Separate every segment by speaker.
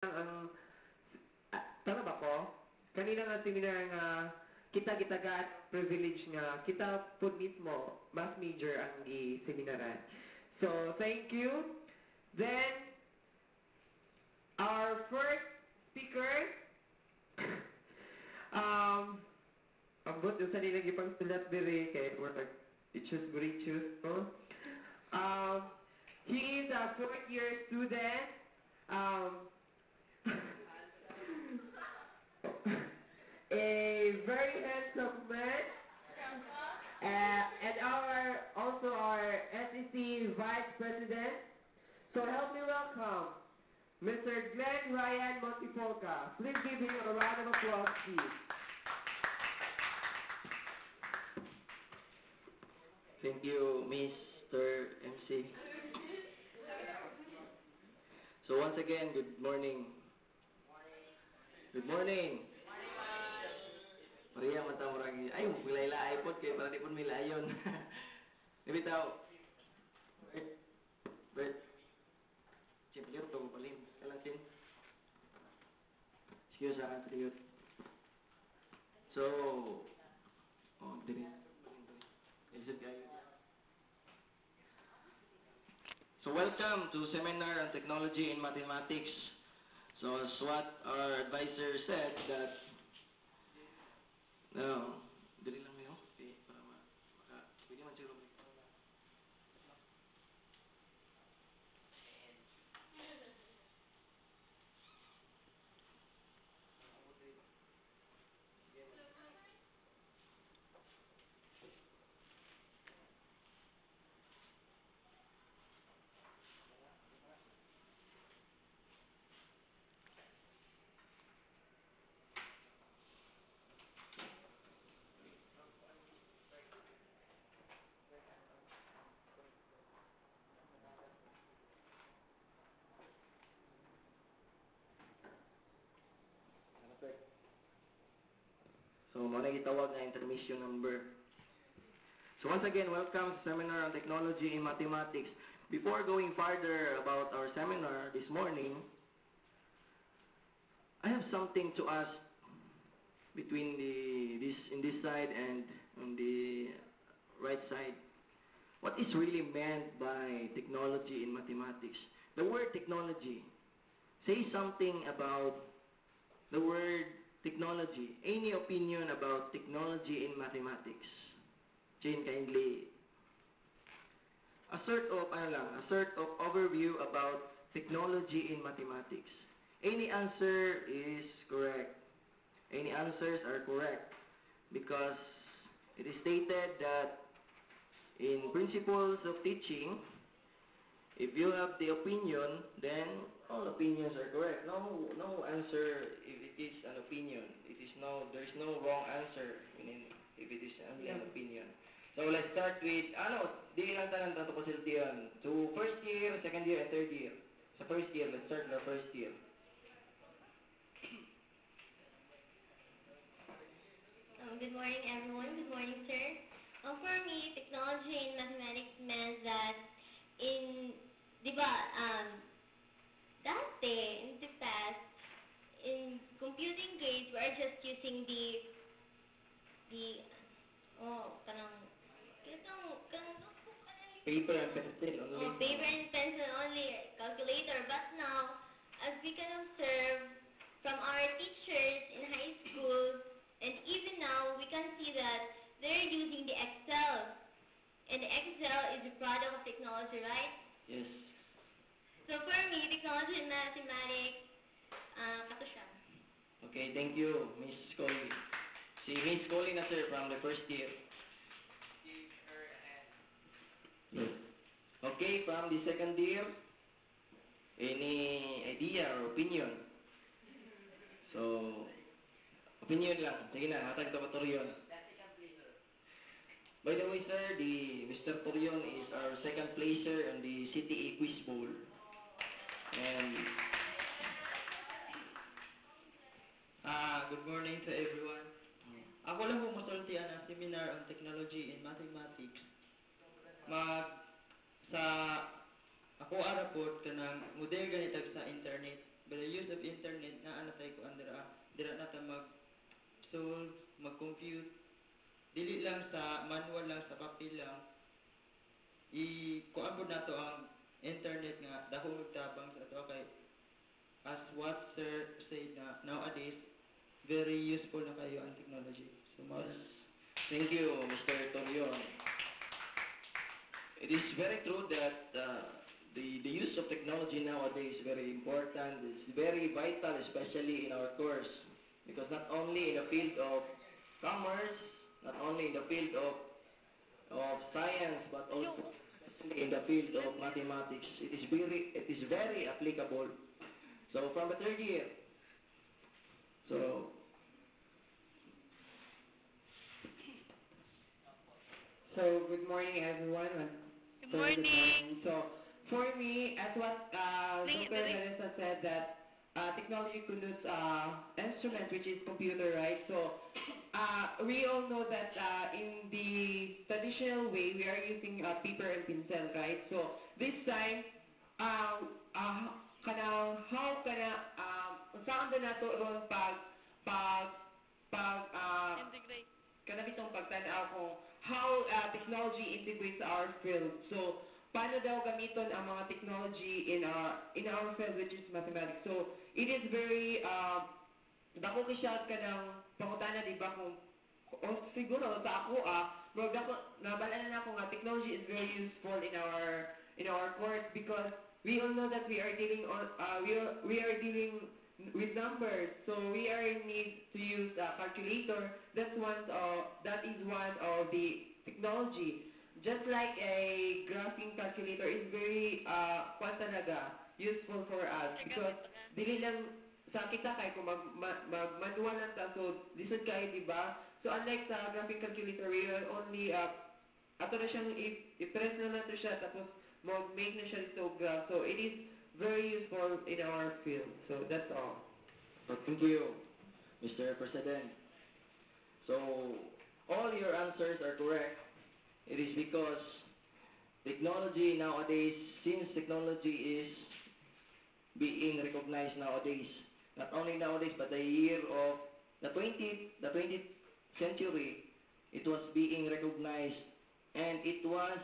Speaker 1: ang tama ba ko? Kanina nga seminar nga kita privilege nga kita po mismo mass major ang gi-seminaran. So, thank you. Then, our first speaker, ambot yung sa nilang ipagsulat diri kay Teachers Gracious, no? He is a fourth-year student. A very handsome man, and also our SEC Vice President. So help me welcome Mr. Glenn Ryan Montipolca. Please give him a round of applause, please.
Speaker 2: Thank you, Mr. MC. So once again, good morning. Good morning. Maria man ta murag ay milay-laay pod kay para di pud milayon. Nibitaw. Bert. Siyempre to palim. Kailan sin? Excuse sa triyot. So, dili. Is it kayo? So welcome to Seminar on Technology in Mathematics. So as what our advisor said that dali lang niyo para pwede man siguro So, muna gitawag na intermission number. So, once again, welcome to Seminar on Technology in Mathematics. Before going further about our seminar this morning, I have something to ask between this side and on the right side. What is really meant by technology in mathematics? The word technology. Say something about the word technology. Any opinion about technology in mathematics? Jane, kindly. A sort of overview about technology in mathematics. Any answer is correct. Any answers are correct because it is stated that in principles of teaching, if you have the opinion, then all opinions are correct. No answer if it is an opinion. There is no wrong answer if it is only an opinion. So let's start with di lang tanan to pasiltihan. So first year, second year, and third year. So first year, let's start with the first year.
Speaker 3: Good morning, everyone. Good morning, sir. For me, technology in mathematics means that dati, in the past, in computing grades, we are just using
Speaker 2: Paper and pencil only.
Speaker 3: Paper and pencil only, calculator. But now, as we can observe from our teachers in high school, and even now, we can see that they're using the Excel. And Excel is a product of technology, right?
Speaker 2: Yes.
Speaker 3: So for me, technology in mathematics, kato siya.
Speaker 2: Okay, thank you, Miss Coley. Si Miss Coley na sir from the first year. Give her a hand. Good. Okay, from the second year, any idea or opinion? So, opinion lang. Sige na, hatag ito pa Torion. By the way, sir, Mr. Torion is our second placer on the CTE Quiz Bowl. And
Speaker 4: good morning to everyone. Ako lang po masultian ang seminar on technology in mathematics. Ako ara po kanang modern ganitag sa internet by the use of internet na anatay ko dira nata mag-solve, mag-compute, dili lang sa manual lang sa papel lang. Kuan pod nato ang internet nga dako magtabang sa ato kay as what sir said na nowadays very useful na kayo ang technology. So mao
Speaker 2: Yes.
Speaker 4: lang.
Speaker 2: Thank you, Mr. Torion. It is very true that the use of technology nowadays is very important. It's very vital, especially in our course, because not only in the field of commerce, not only in the field of science, but also especially in the field of mathematics, it is very applicable. So from the third year, so
Speaker 1: So, good morning, everyone.
Speaker 5: Good morning.
Speaker 1: So, for me, as what
Speaker 5: Bring it,
Speaker 1: Dr.
Speaker 5: bring it.
Speaker 1: Melissa said, that technology connotes instrument, which is computer, right? So, we all know that in the traditional way, we are using paper and pencil, right? So, this time, how saan ba nato ron
Speaker 5: Integrate.
Speaker 1: kada bitong pagtanaw kung how technology integrates our field. So, paano daw gamiton ang mga technology in our field, which is mathematics. So, it is very dako siya kanang pangutana, di ba, kung o siguro sa ako bro, dako nabalaan na ako nga technology is very useful in our course, because we all know that we are dealing with numbers. So we are in need to use a calculator. That is one of the technology. Just like a graphing calculator is very talaga useful for us, because dili lang sa kita kay kung manual lang ta, so lisod kay, di ba? So unlike sa graphing calculator, we are only ato na siyang i-press na nato siya, tapos mag-make na siya ito graph. So it is very useful in our field. So that's all.
Speaker 2: thank you, Mr. President. So all your answers are correct. It is because technology nowadays, since technology is being recognized nowadays, not only nowadays, but the year of the 20th century, it was being recognized, and it was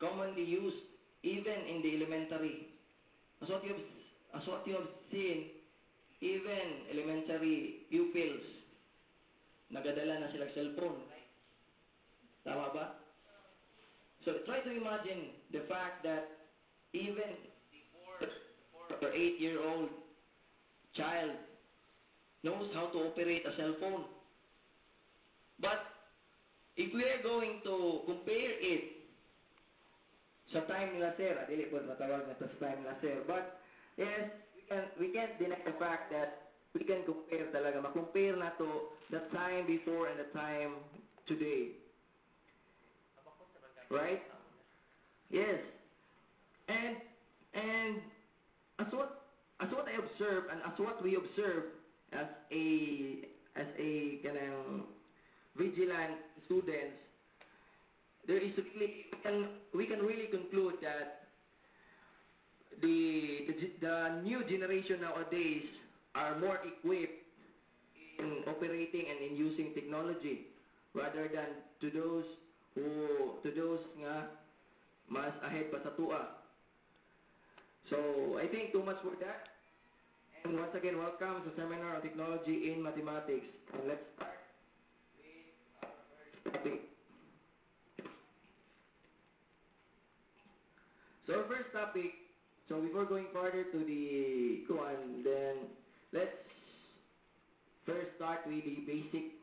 Speaker 2: commonly used even in the elementary. As what you have seen, even elementary pupils, nagadala na silang cellphone. Tama ba? So try to imagine the fact that even the 4 or 8-year-old child knows how to operate a cell phone. But if we are going to compare it sa time nila sir, dili po matawag na to sa time nila sir, but yes, we can't deny the fact that we can compare talaga, ma-compare na to the time before and the time today. Right? Yes. And as what I observe, and as what we observe as a kanang vigilant students, there is really we can really conclude that the new generation nowadays are more equipped in operating and in using technology rather than to those nga mas ahead pa sa tua. So I think too much for that. And once again, welcome sa seminar on technology in mathematics. And let's start with our first topic. So our first topic. So before going further to the one, then let's first start with the basic